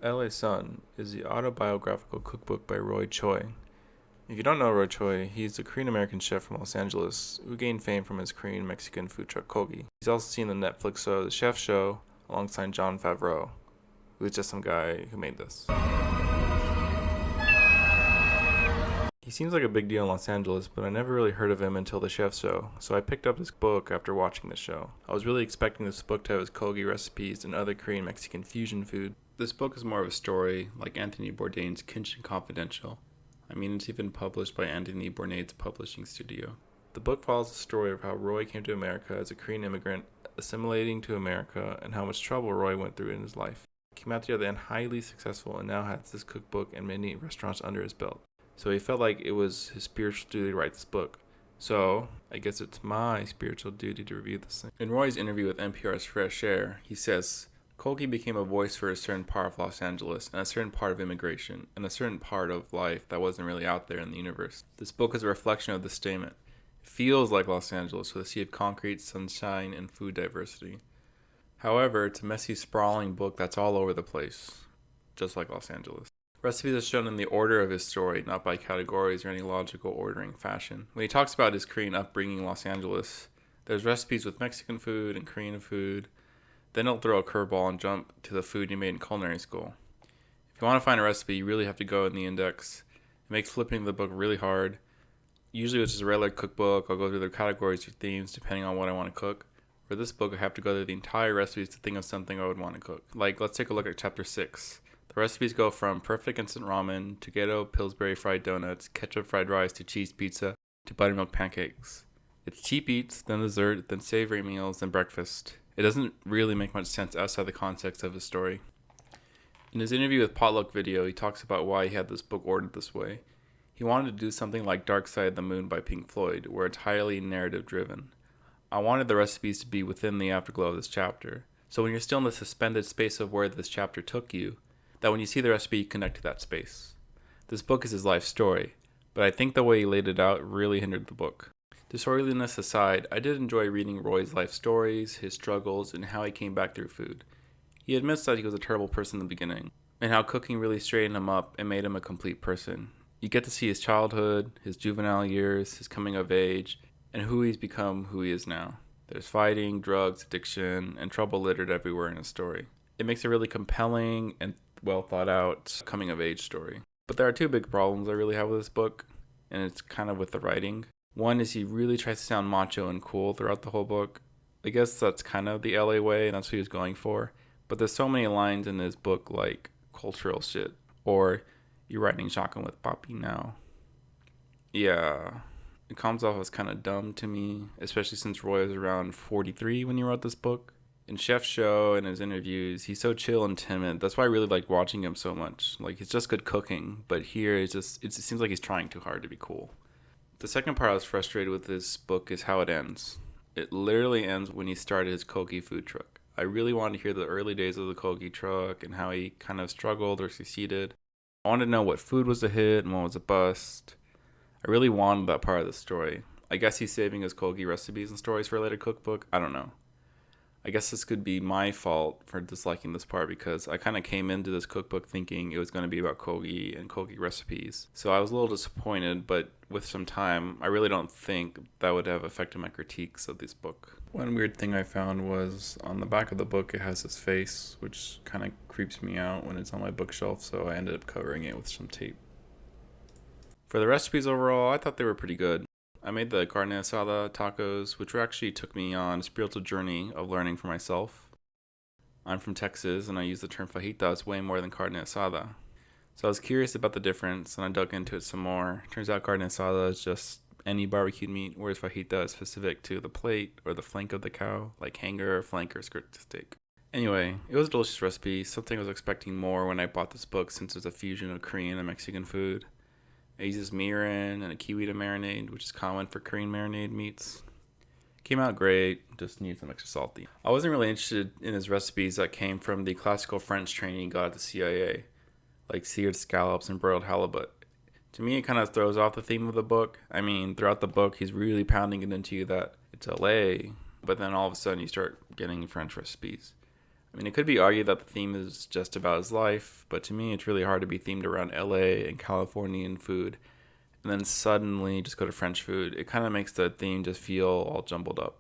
LA Sun is the autobiographical cookbook by Roy Choi. If you don't know Roy Choi, he's a Korean American chef from Los Angeles who gained fame from his Korean Mexican food truck Kogi. He's also seen the Netflix show The Chef Show alongside Jon Favreau, who is just some guy who made this. He seems like a big deal in Los Angeles, but I never really heard of him until The Chef Show, so I picked up this book after watching the show. I was really expecting this book to have his Kogi recipes and other Korean Mexican fusion food. This book is more of a story, like Anthony Bourdain's Kitchen Confidential. I mean, it's even published by Anthony Bourdain's publishing studio. The book follows the story of how Roy came to America as a Korean immigrant, assimilating to America, and how much trouble Roy went through in his life. He came out the other end highly successful and now has this cookbook and many restaurants under his belt. So he felt like it was his spiritual duty to write this book. So I guess it's my spiritual duty to review this thing. In Roy's interview with NPR's Fresh Air, he says, Kogi became a voice for a certain part of Los Angeles and a certain part of immigration and a certain part of life that wasn't really out there in the universe. This book is a reflection of this statement. It feels like Los Angeles with a sea of concrete, sunshine, and food diversity. However, it's a messy, sprawling book that's all over the place, just like Los Angeles. Recipes are shown in the order of his story, not by categories or any logical ordering fashion. When he talks about his Korean upbringing in Los Angeles, there's recipes with Mexican food and Korean food. Then he'll throw a curveball and jump to the food you made in culinary school. If you want to find a recipe, you really have to go in the index. It makes flipping the book really hard. Usually it's just a regular cookbook. I'll go through the categories or themes depending on what I want to cook. For this book, I have to go through the entire recipes to think of something I would want to cook. Like, let's take a look at chapter 6. The recipes go from perfect instant ramen to ghetto Pillsbury fried donuts, ketchup fried rice to cheese pizza to buttermilk pancakes. It's cheap eats, then dessert, then savory meals, then breakfast. It doesn't really make much sense outside the context of his story. In his interview with Potluck Video, he talks about why he had this book ordered this way. He wanted to do something like Dark Side of the Moon by Pink Floyd, where it's highly narrative driven. I wanted the recipes to be within the afterglow of this chapter, so when you're still in the suspended space of where this chapter took you, that when you see the recipe, you connect to that space. This book is his life story, but I think the way he laid it out really hindered the book. Disorderliness aside, I did enjoy reading Roy's life stories, his struggles, and how he came back through food. He admits that he was a terrible person in the beginning, and how cooking really straightened him up and made him a complete person. You get to see his childhood, his juvenile years, his coming of age, and who he's become, who he is now. There's fighting, drugs, addiction, and trouble littered everywhere in his story. It makes a really compelling and well thought out coming of age story. But there are two big problems I really have with this book, and it's kind of with the writing. One is he really tries to sound macho and cool throughout the whole book. I guess that's kind of the LA way, and that's what he was going for. But there's so many lines in this book like cultural shit, or you're writing shotgun with Papi now. Yeah, it comes off as kind of dumb to me, especially since Roy was around 43 when he wrote this book. In Chef's Show and his interviews, he's so chill and timid. That's why I really like watching him so much. Like, it's just good cooking, but here it seems like he's trying too hard to be cool. The second part I was frustrated with this book is how it ends. It literally ends when he started his Kogi food truck. I really wanted to hear the early days of the Kogi truck and how he kind of struggled or succeeded. I wanted to know what food was a hit and what was a bust. I really wanted that part of the story. I guess he's saving his Kogi recipes and stories for a later cookbook. I don't know. I guess this could be my fault for disliking this part because I kind of came into this cookbook thinking it was going to be about Kogi and Kogi recipes. So I was a little disappointed, but with some time, I really don't think that would have affected my critiques of this book. One weird thing I found was on the back of the book, it has his face, which kind of creeps me out when it's on my bookshelf, so I ended up covering it with some tape. For the recipes overall, I thought they were pretty good. I made the carne asada tacos, which actually took me on a spiritual journey of learning for myself. I'm from Texas, and I use the term fajitas way more than carne asada. So I was curious about the difference, and I dug into it some more. Turns out carne asada is just any barbecued meat, whereas fajita is specific to the plate or the flank of the cow, like hanger, flank, or skirt steak. Anyway, it was a delicious recipe, something I was expecting more when I bought this book since it's a fusion of Korean and Mexican food. It uses mirin and a kiwi to marinade, which is common for Korean marinade meats. Came out great, just needs some extra salty. I wasn't really interested in his recipes that came from the classical French training he got at the CIA, like seared scallops and broiled halibut. To me, it kind of throws off the theme of the book. I mean, throughout the book, he's really pounding it into you that it's LA, but then all of a sudden you start getting French recipes. I mean, it could be argued that the theme is just about his life, but to me, it's really hard to be themed around LA and Californian food, and then suddenly just go to French food. It kind of makes the theme just feel all jumbled up.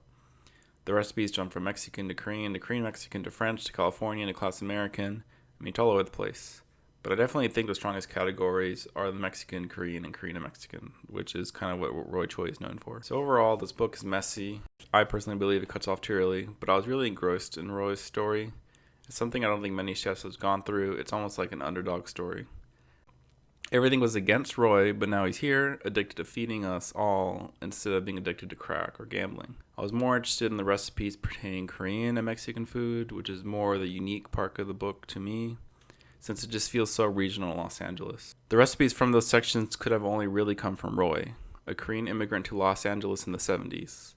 The recipes jump from Mexican to Korean Mexican to French to Californian to Class American. I mean, it's all over the place. But I definitely think the strongest categories are the Mexican, Korean, and Korean Mexican, which is kind of what Roy Choi is known for. So overall, this book is messy. I personally believe it cuts off too early, but I was really engrossed in Roy's story. It's something I don't think many chefs have gone through. It's almost like an underdog story. Everything was against Roy, but now he's here, addicted to feeding us all instead of being addicted to crack or gambling. I was more interested in the recipes pertaining Korean and Mexican food, which is more the unique part of the book to me, since it just feels so regional in Los Angeles. The recipes from those sections could have only really come from Roy, a Korean immigrant to Los Angeles in the 70s.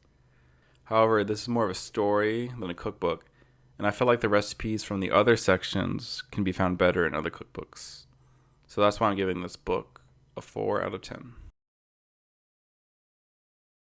However, this is more of a story than a cookbook, and I felt like the recipes from the other sections can be found better in other cookbooks. So that's why I'm giving this book a 4 out of 10.